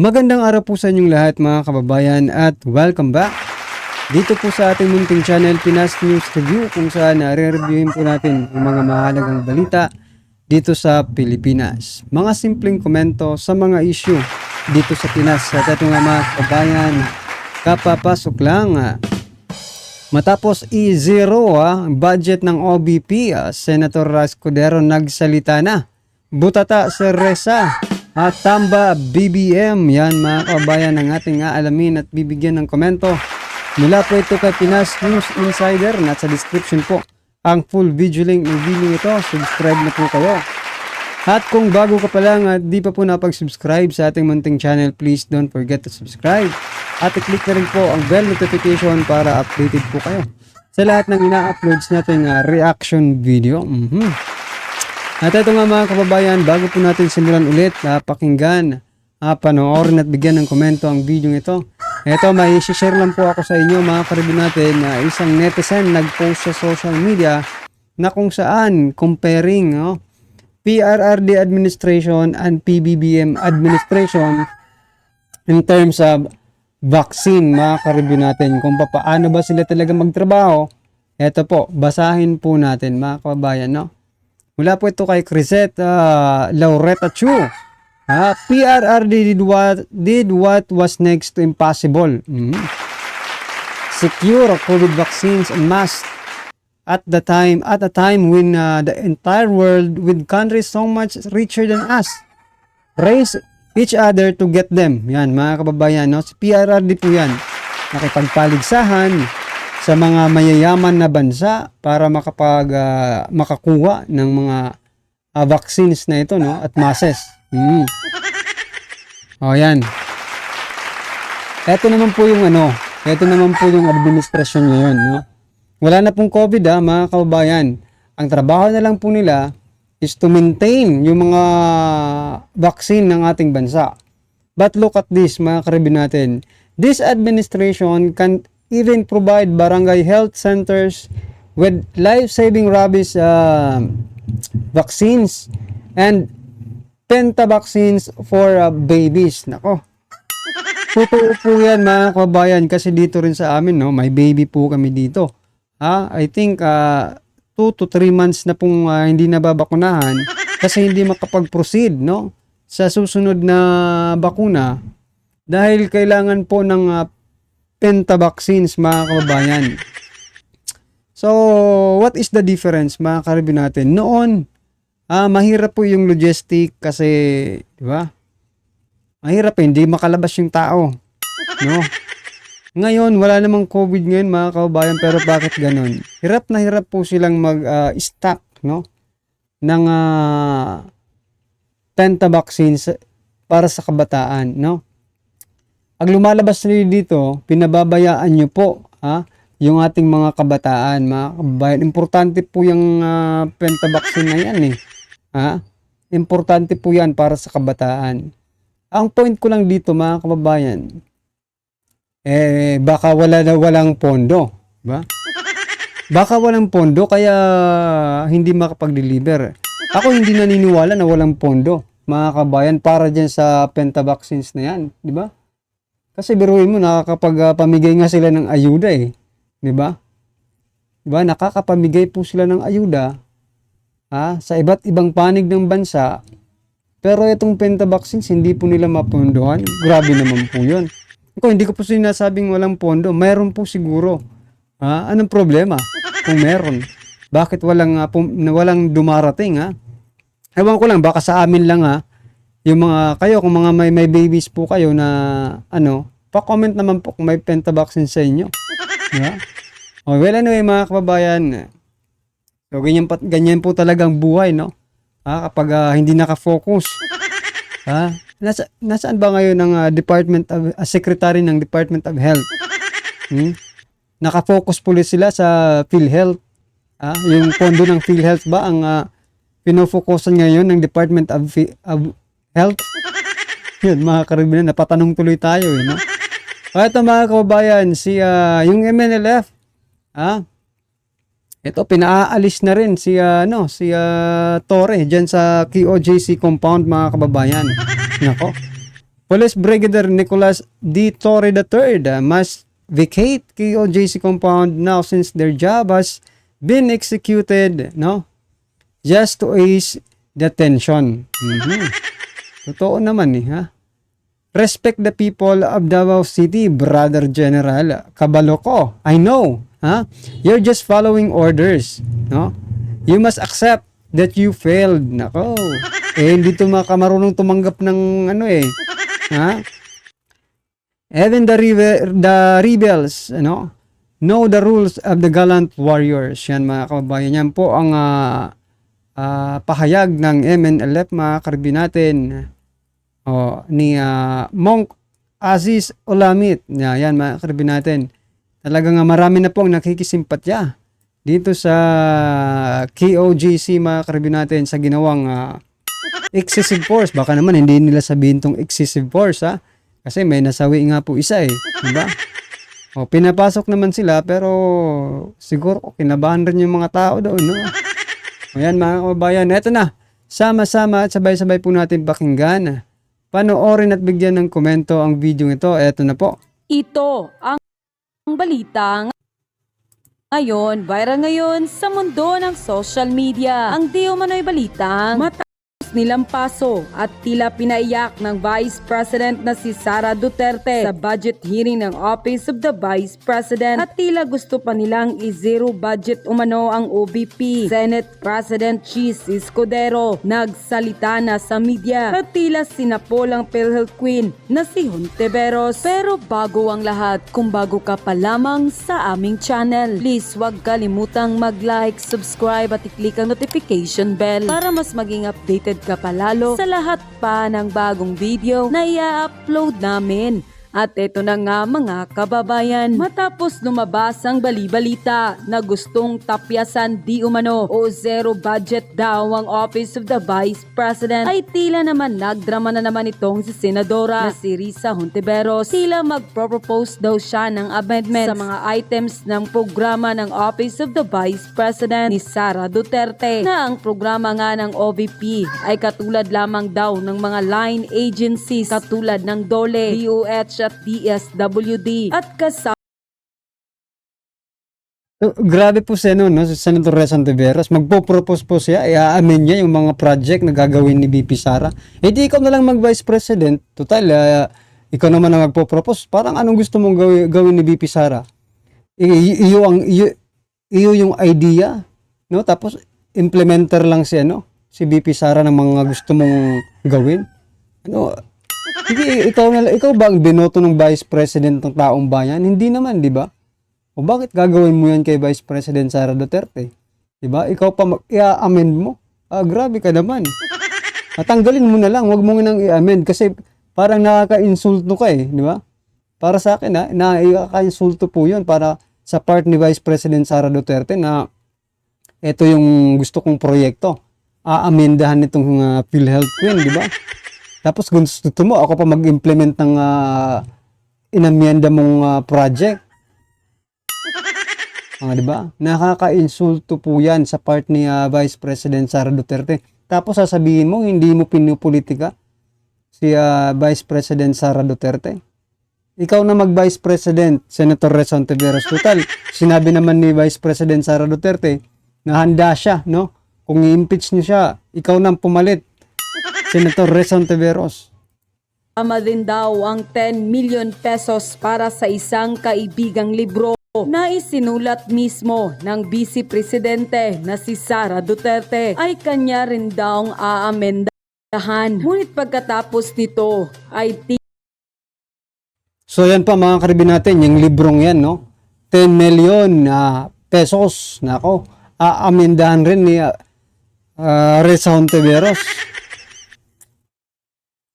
Magandang araw po sa inyong lahat mga kababayan at welcome back dito po sa ating munting channel Pinas News Review, kung saan re-reviewin po natin ang mga mahalagang balita dito sa Pilipinas. Mga simpleng komento sa mga issue dito sa Pinas. At ito nga mga kababayan, kapapasok lang matapos i-zero ang budget ng OBP, Senator Escudero nagsalita na. Butata Sir Reza at Tamba BBM, yan mga kababayan ang ating aalamin at bibigyan ng komento. Mula po ito kay Pinas News Insider, nasa description po ang full video link ng video ito. Subscribe na po kayo. At kung bago ka pa lang at di pa po napag-subscribe sa ating munting channel, please don't forget to subscribe. At i-click na rin po ang bell notification para updated po kayo sa lahat ng ina-uploads nating reaction video. At ito nga mga kababayan, bago po natin simulan ulit, pakinggan, panoorin at bigyan ng komento ang video ito. Ito, may share lang po ako sa inyo mga karibin natin na isang netizen nag-post sa social media na kung saan comparing PRRD administration and PBBM administration in terms of vaccine mga karibin natin. Kung paano ba sila talaga magtrabaho, ito po, basahin po natin mga kababayan, no? Mula po ito kay Crisette Laureta Chu. PRRD did what was next to impossible. Secure COVID vaccines and masks at a time when the entire world with countries so much richer than us race each other to get them. Yan mga kababayan, no? Si PRRD po yan. Nakipagpaligsahan sa mga mayayaman na bansa para makakuha ng mga vaccines na ito, no? At masses. O yan. Ito naman po yung ito naman po yung administrasyon ngayon, no? Wala na pong COVID mga kababayan. Ang trabaho na lang po nila is to maintain yung mga vaccine ng ating bansa. But look at this mga karibin natin. This administration can even provide barangay health centers with life-saving rabies vaccines and pentavaccines for babies. Nako. Totoo po yan mga kababayan, kasi dito rin sa amin, no, may baby po kami dito. I think 2 to 3 months na pong hindi nababakunahan kasi hindi makapag-proceed, no, sa susunod na bakuna dahil kailangan po ng pentavaccines mga kababayan. So, what is the difference mga karibin natin? Noon, mahirap po yung logistic kasi, di ba? Mahirap hindi makalabas yung tao, no? Ngayon, wala namang COVID ngayon mga kababayan, pero bakit ganun? Hirap na hirap po silang mag-stock, no, ng pentavaccines para sa kabataan, no? Pag lumalabas nyo dito, pinababayaan nyo po yung ating mga kabataan, mga kababayan. Importante po yung pentavaccine na yan Importante po yan para sa kabataan. Ang point ko lang dito mga kababayan, baka walang pondo, ba? Baka walang pondo kaya hindi makapag-deliver. Ako hindi naniniwala na walang pondo mga kababayan para dyan sa pentavaccines na yan, di ba? Kasi biruin mo, nakakapagpamigay nga sila ng ayuda di ba? Di ba? Nakakapamigay po sila ng ayuda sa iba't ibang panig ng bansa. Pero itong pentavaccines, hindi po nila mapondohan. Grabe naman po yun. Hindi ko po sinasabing walang pondo. Mayroon po siguro. Anong problema kung meron? Bakit walang dumarating? Ewan ko lang, baka sa amin lang yung mga kayo, kung mga may babies po kayo na pa-comment naman po kung may pentavaccine sa inyo. Diba? Well, anyway mga kababayan, so ganyan po talagang buhay, no? Kapag hindi nakafocus. Nasaan ba ngayon ng Secretary ng Department of Health? Nakafocus po sila sa PhilHealth. Yung pondo ng PhilHealth ba ang pinofokusan ngayon ng Department of Health? Yun mga karibin, napatanong tuloy tayo no? Ito mga kababayan, yung MNLF, ito pinaalis na rin si Torre diyan sa QOJC compound mga kababayan. Nako. Police Brigadier Nicolas D. Torre III must vacate KOJC compound now since their job has been executed, no? Just to ease the tension. Totoo naman ha. Respect the people of Davao City, Brother General Cabalocco. I know, ha? You're just following orders, no? You must accept that you failed. Nako. Hindi marunong tumanggap ng ha? Even the rebels, know the rules of the gallant warriors. Yan mga kababayan. Yan po ang pahayag ng MNLF mga karbi natin. Ni Monk Aziz Olamit. Yan mga karbi natin. Talagang marami na pong nakikisimpatya dito sa KOJC mga karbi natin sa ginawang excessive force. Baka naman hindi nila sabihin tong excessive force ha. Kasi may nasawi nga po isa diba? Pinapasok naman sila pero siguro kinabahan rin yung mga tao doon, no? Ayan mga kababayan, eto na. Sama-sama at sabay-sabay po natin pakinggan. Panoorin at bigyan ng komento ang video ito. Eto na po. Ito ang balita ngayon, viral ngayon sa mundo ng social media. Ang di umano'y balitang nilampaso at tila pinaiyak ng Vice President na si Sara Duterte sa budget hearing ng Office of the Vice President at tila gusto pa nilang i-zero budget umano ang OVP. Senate President Chis Escudero nagsalita na sa media at tila sinapol ang PhilHealth Queen na si Hontiveros. Pero bago ang lahat, kung bago ka pa lamang sa aming channel, please huwag kalimutang mag-like, subscribe at i-click ang notification bell para mas maging updated ka palalo sa lahat pa ng bagong video na i-upload namin. At ito na nga mga kababayan, matapos lumabas ang bali-balita na gustong tapyasan di umano o zero budget daw ang Office of the Vice President, ay tila naman nagdrama na naman itong si Senadora na si Risa Hontiveros. Tila magpropose daw siya ng amendment sa mga items ng programa ng Office of the Vice President ni Sara Duterte, na ang programa nga ng OVP ay katulad lamang daw ng mga line agencies katulad ng DOLE, DOH at DSWD at kasama. Grabe po siya no, si Senator Risa Hontiveros. Magpo-propose po siya, i-amen niya yung mga project na gagawin ni VP Sara. Di ikaw na lang mag-Vice President. Total, ikaw naman ang magpo-propose. Parang anong gusto mong gawin ni VP Sara? Iyo yung idea, no? Tapos implementer lang si si VP Sara ng mga gusto mong gawin. Hindi, ikaw ba ang binoto ng Vice President ng taong bayan? Hindi naman, di ba? O bakit gagawin mo yan kay Vice President Sara Duterte? Di ba? Ikaw pa i-amend mo? Grabe ka naman. Tanggalin mo na lang, wag mo nang i-amend kasi parang nakaka-insulto ka di ba? Para sa akin nakaka-insulto po yun para sa part ni Vice President Sara Duterte na ito yung gusto kong proyekto. Amendahan nitong PhilHealth Queen, di ba? Tapos gusto mo, ako pa mag-implement ng inamyenda mong project. Di ba? Nakaka-insulto po yan sa part ni Vice President Sara Duterte. Tapos sasabihin mo, hindi mo pinupolitika si Vice President Sara Duterte. Ikaw na mag-Vice President, Senator Risa Hontiveros. Total, sinabi naman ni Vice President Sara Duterte na handa siya, no? Kung i-impeach niyo siya, ikaw nang pumalit. Senator Risa Hontiveros. Tama din daw ang 10 million pesos para sa isang kaibigang libro na isinulat mismo ng Vice Presidente na si Sara Duterte, ay kanya rin daw ang aamendahan. Ngunit pagkatapos nito ay So yan pa mga karibin natin, yung librong yan, no? 10 million pesos. Nako, aamendahan rin ni Risa Hontiveros.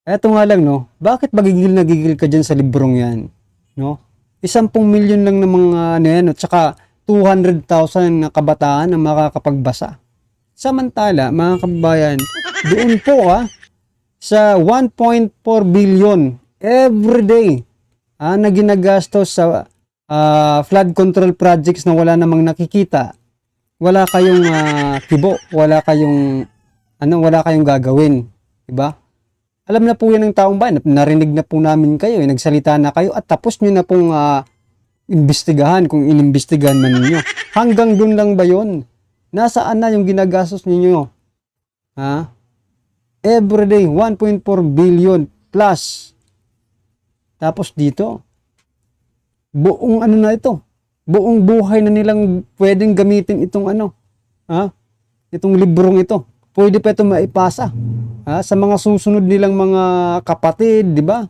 Eto nga lang, no? Bakit magigil na gigil ka dyan sa librong yan? No? 10 milyon lang ng mga at saka 200,000 na kabataan na makakapagbasa. Samantala, mga kababayan, doon po sa 1.4 billion everyday na ginagastos sa flood control projects na wala namang nakikita. Wala kayong kibo, wala kayong gagawin, 'di ba? Alam na po yan ng taong bayan. Narinig na po namin kayo. Nagsalita na kayo at tapos nyo na pong imbestigahan kung inimbestigahan man ninyo. Hanggang dun lang ba yun? Nasaan na yung ginagastos ninyo? Ha? Everyday, 1.4 billion plus. Tapos dito, buong ano na ito, buong buhay na nilang pwedeng gamitin itong itong librong ito. Pwede pa ito maipasa sa mga susunod nilang mga kapatid, di ba?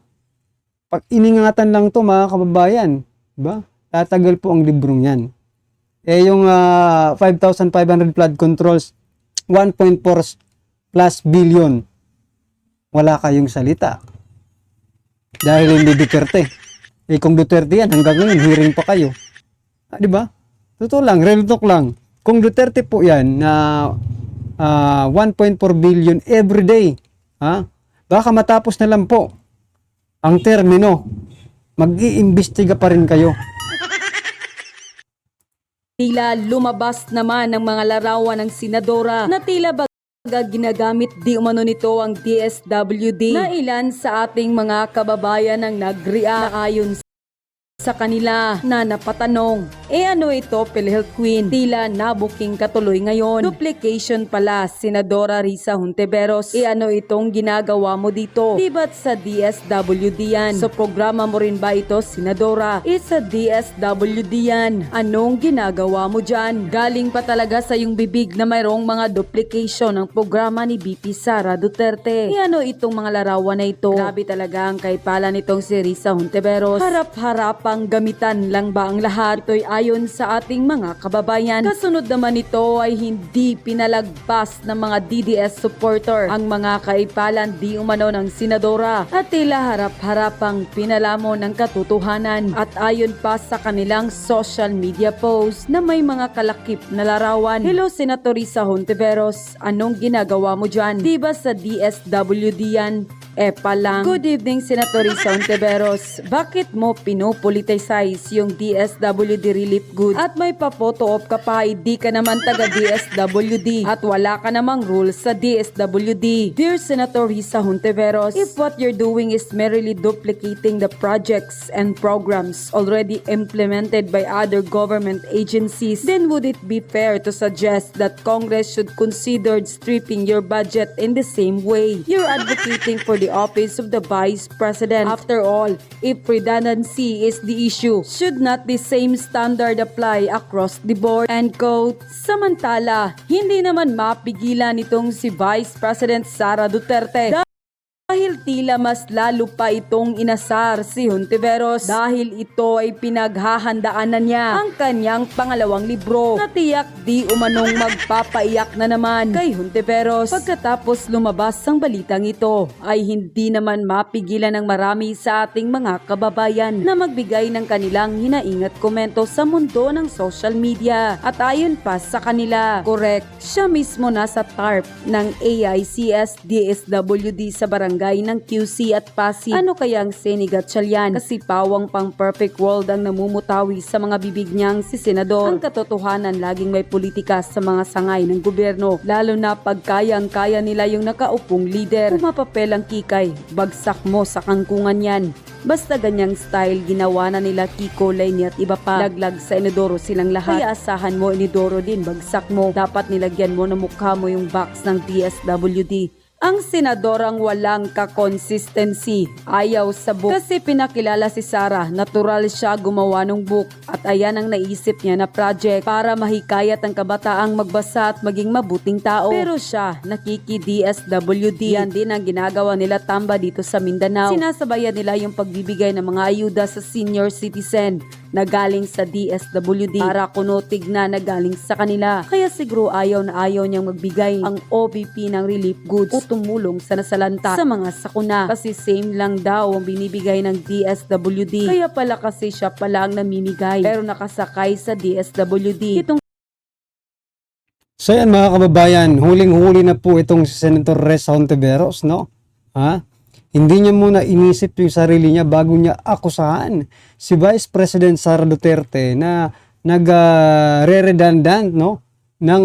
Pag iningatan lang to mga kababayan, di ba? Tatagal po ang librong yan. Yung 5,500 flood controls, 1.4 plus billion, wala kayong salita. Dahil hindi Duterte. Kung Duterte yan, hanggang ngayon, hearing pa kayo. Di ba? Totoo lang, real talk lang. Kung Duterte po yan, na 1.4 billion every day, baka matapos na lang po ang termino, mag-iimbestiga pa rin kayo. Tila lumabas naman ng mga larawan ng senadora na tila ginagamit di umano nito ang DSWD na ilan sa ating mga kababayan ang nag-react na ayon sa kanila na napatanong, ano ito PhilHealth Queen? Tila nabuking katuloy ngayon. Duplication pala, Senadora Risa Hontiveros. Ano itong ginagawa mo dito? Di ba't sa DSWD yan? So programa mo rin ba ito, Senadora? Sa DSWD yan. Anong ginagawa mo dyan? Galing pa talaga sa iyong bibig na mayroong mga duplication ng programa ni BP Sara Duterte. Ano itong mga larawan na ito? Grabe talaga ang kaipalan nitong si Risa Hontiveros. Harap-harapang gamitan lang ba ang lahat? Ito'y ayon sa ating mga kababayan. Kasunod naman nito ay hindi pinalagpas ng mga DDS supporter ang mga kaipalan di umano ng senadora at tila harap-harapang pinalamon ng katotohanan at ayon pa sa kanilang social media post na may mga kalakip na larawan. Hello Senator Risa Hontiveros, anong ginagawa mo dyan? Diba sa DSWD yan? Pa lang. Good evening, Senator Risa Hontiveros. Bakit mo pinopoliticize yung DSWD relief goods at may pa-photo op ka pa, hindi ka naman taga DSWD at wala ka namang rules sa DSWD. Dear Senator Risa Hontiveros, if what you're doing is merely duplicating the projects and programs already implemented by other government agencies, then would it be fair to suggest that Congress should consider stripping your budget in the same way? You're advocating for the office of the Vice President. After all, if redundancy is the issue, should not the same standard apply across the board? End quote. Samantala, hindi naman mapigilan nitong si Vice President Sara Duterte dahil tila mas lalo pa itong inasar si Hontiveros dahil ito ay pinaghahandaan na niya ang kanyang pangalawang libro na tiyak di umanong magpapaiyak na naman kay Hontiveros. Pagkatapos lumabas ang balitang ito ay hindi naman mapigilan ng marami sa ating mga kababayan na magbigay ng kanilang hinaing at komento sa mundo ng social media at ayon pa sa kanila, correct, siya mismo nasa TARP ng AICS DSWD sa barangay ng QC at Pasig. Ano kayang senigatsalyan? Kasi pawang pang perfect world ang namumutawi sa mga bibig niyang si Senador. Ang katotohanan laging may politika sa mga sangay ng gobyerno, lalo na pag kayang-kaya nila yung nakaupong leader. Pumapapel ang kikay, bagsak mo sa kangkungan yan. Basta ganyang style ginawa na nila Kiko, Lainey at iba pa. Laglag sa Inodoro silang lahat. Kaya asahan mo Inodoro din, bagsak mo. Dapat nilagyan mo na mukha mo yung box ng DSWD. Ang senadorang walang ka-consistency, ayaw sa book. Kasi pinakilala si Sara, natural siya gumawa ng book at ayan ang naisip niya na project para mahikayat ang kabataang magbasa at maging mabuting tao. Pero siya, nakiki-DSWD. Yan din ang ginagawa nila Tamba dito sa Mindanao. Sinasabayan nila yung pagbibigay ng mga ayuda sa senior citizen na galing sa DSWD para kunotig na galing sa kanila. Kaya siguro ayaw na ayaw niyang magbigay ang OVP ng relief goods o tumulong sa nasalanta sa mga sakuna kasi same lang daw ang binibigay ng DSWD. Kaya pala kasi siya pala ang namimigay pero nakasakay sa DSWD. So yan mga kababayan, huling-huli na po itong si Senator Risa Hontiveros, no? Hindi niya muna inisip yung sarili niya bago niya akusahan si Vice President Sara Duterte na nag-re-redundant ng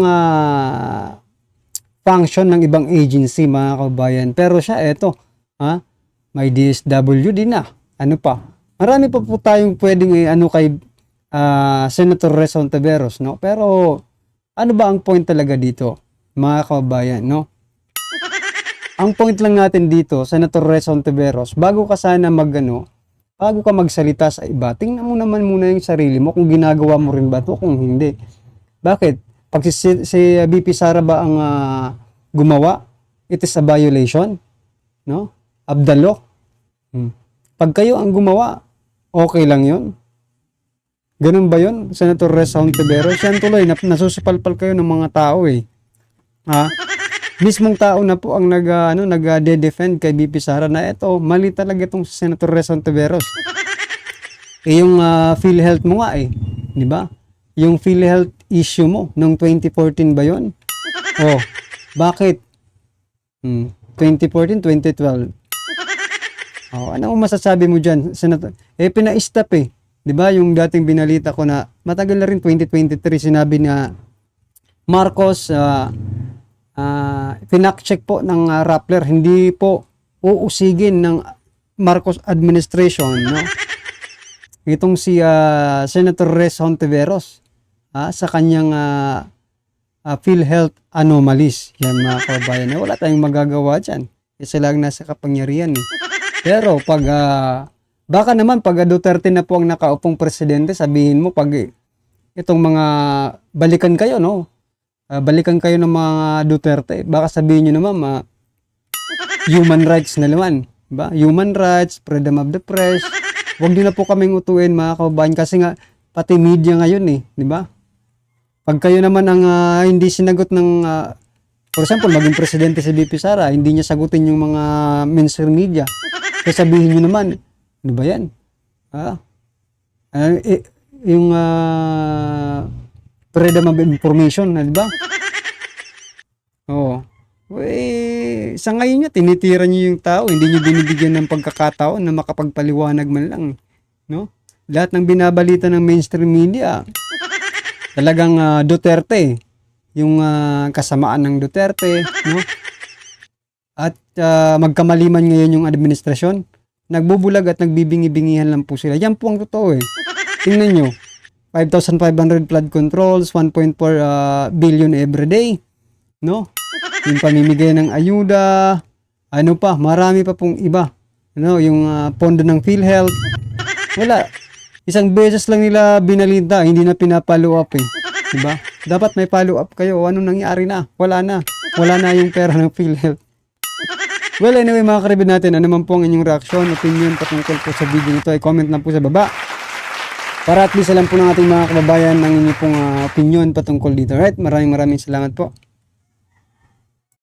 function ng ibang agency mga kababayan. Pero siya, eto, Ha? May DSWD na. Ano pa? Marami pa po tayong pwedeng ano kay Senator Res Hontiveros, no? Pero ano ba ang point talaga dito, mga kababayan, no? Ang point lang natin dito, Senator Res Hontiveros, bago ka magsalita sa iba, tingnan mo naman muna yung sarili mo kung ginagawa mo rin ba to, kung hindi. Bakit? Pag si BP Sara ba ang gumawa, it is a violation, no? Of the law. Pag kayo ang gumawa, okay lang yun. Ganun ba yun, Senator Res Hontiveros? Yan tuloy, nasusupalpal kayo ng mga tao eh. Ha? Mismong tao na po ang nag-defend kay BP Sara na ito, mali talaga itong Senator Res Hontiveros. Yung PhilHealth mo nga eh, di ba? Yung PhilHealth issue mo, noong 2014 ba yun? Oh, bakit? 2014, 2012. Oh, ano masasabi mo dyan, Senator? Pina-stop eh. Di ba yung dating binalita ko na matagal na rin 2023 sinabi na Marcos pinack-check po ng Rappler, hindi po uusigin ng Marcos administration, no? Itong si Senator Res Hontiveros sa kanyang PhilHealth anomalies. Yan mga kababayan, wala tayong magagawa dyan. Isa lang nasa kapangyarihan eh. Pero pag baka naman pag Duterte na po ang nakaupong presidente, sabihin mo pag itong mga balikan kayo, no? Balikan kayo ng mga Duterte, baka sabihin nyo naman human rights na naman, ba? Human rights, freedom of the press. Huwag niyo na po kaming utuin mga kababayan kasi nga pati media ngayon eh, di ba? Pag kayo naman ang hindi sinagot ng for example, maging presidente si BP Sara, hindi niya sagutin yung mga mainstream media. Kaya sabihin nyo naman, ano ba yan? Yung freedom of information, di ba? Oo. Sa ngayon niya, tinitira niyo yung tao, hindi niyo binibigyan ng pagkakataon na makapagpaliwanag man lang. No? Lahat ng binabalita ng mainstream media, talagang Duterte, yung kasamaan ng Duterte, no? At magkamaliman ngayon yung administrasyon, nagbubulag at nagbibingi-bingihan lang po sila. Yan po ang totoo eh. Tingnan nyo, 5,500 flood controls, 1.4 billion every day, no? Yung pamimigay ng ayuda, ano pa, marami pa pong iba, no? Yung pondo ng PhilHealth, wala. Isang beses lang nila binalita, hindi na pinapollow up eh. Diba? Dapat may follow up kayo. Ano nangyari na? Wala na. Wala na yung pera ng PhilHealth. Well, anyway mga karibid natin, ano man po ang inyong reaksyon, opinion patungkol po sa video nito ay comment lang po sa baba. Para at least alam po ng ating mga kababayan ng inyong pong opinion patungkol dito. Right? Maraming salamat po.